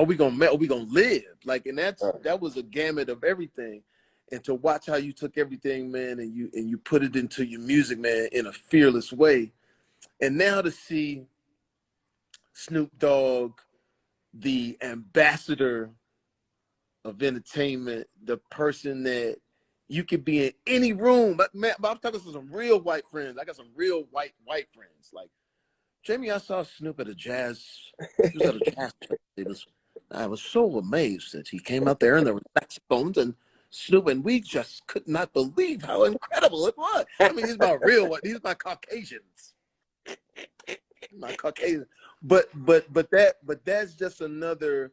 are we gonna live? Like, and that was a gamut of everything. And to watch how you took everything, man, and you put it into your music, man, in a fearless way. And now to see Snoop Dogg, the ambassador of entertainment, the person that you could be in any room. But man, I'm talking to some real white friends. I got some real white friends. Like, Jamie, I saw Snoop at he was at a jazz place. I was so amazed that he came out there and there were saxophones and Snoop, and we just could not believe how incredible it was. I mean, these are my Caucasians. My Caucasian. But that's just another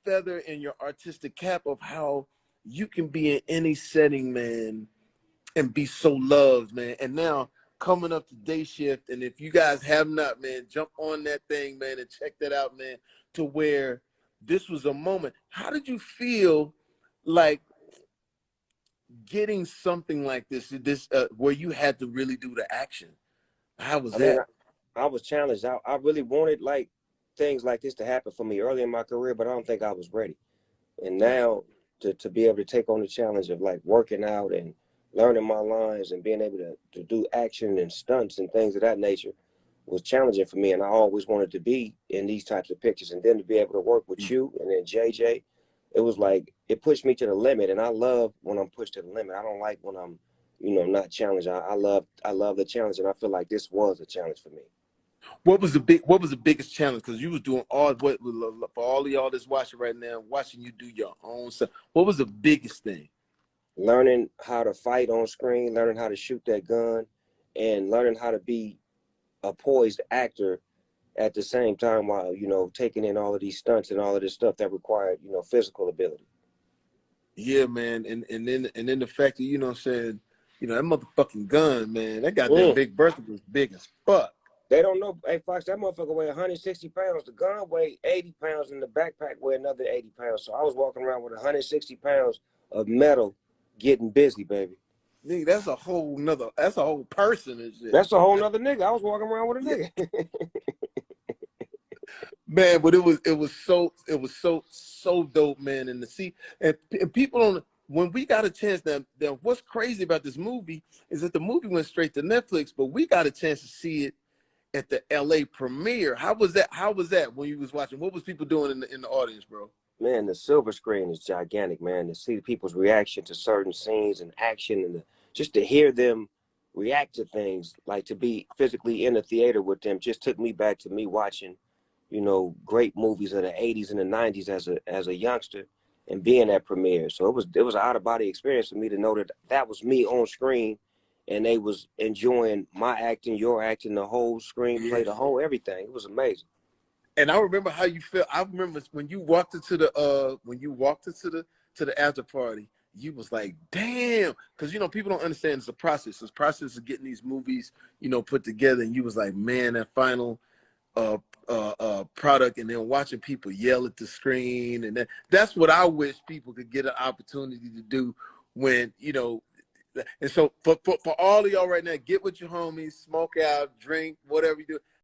feather in your artistic cap of how you can be in any setting, man, and be so loved, man. And now coming up to Day Shift, and if you guys have not, man, jump on that thing, man, and check that out, man, to where this was a moment. How did you feel like getting something like this where you had to really do the action? How was that? I was challenged. I really wanted like things like this to happen for me early in my career, but I don't think I was ready. And now to be able to take on the challenge of like working out and learning my lines and being able to do action and stunts and things of that nature was challenging for me. And I always wanted to be in these types of pictures. And then to be able to work with you and then JJ, it was like, it pushed me to the limit. And I love when I'm pushed to the limit. I don't like when I'm, not challenged. I love the challenge. And I feel like this was a challenge for me. What was the biggest challenge? Because you was doing for all of y'all that's watching right now, watching you do your own stuff. What was the biggest thing? Learning how to fight on screen, learning how to shoot that gun, and learning how to be a poised actor at the same time while, taking in all of these stunts and all of this stuff that required, physical ability. Yeah, man. And then the fact that, said, that motherfucking gun, man, that goddamn Big Bertha was big as fuck. They don't know. Hey, Fox, that motherfucker weighed 160 pounds. The gun weighed 80 pounds, and the backpack weighed another 80 pounds. So I was walking around with 160 pounds of metal getting busy, baby. Nigga, that's a whole person and shit. That's a whole nother nigga. I was walking around with a nigga. Man, but it was so dope, man. And to see and people when we got a chance, then what's crazy about this movie is that the movie went straight to Netflix, but we got a chance to see it at the LA premiere. How was that when you was watching? What was people doing in the audience, bro? Man, the silver screen is gigantic, man. To see people's reaction to certain scenes and action, and just to hear them react to things, like to be physically in the theater with them, just took me back to me watching, great movies of the 80s and the 90s as a youngster and being at premiere. So it was an out of body experience for me to know that was me on screen. And they was enjoying my acting, your acting, the whole screenplay, the whole everything. It was amazing. And I remember how you felt. I remember when you walked into the after party, you was like, damn, because people don't understand it's a process. It's a process of getting these movies, put together. And you was like, man, that final product, and then watching people yell at the screen, and that's what I wish people could get an opportunity to do when And so for all of y'all right now, get with your homies, smoke out, drink, whatever you do.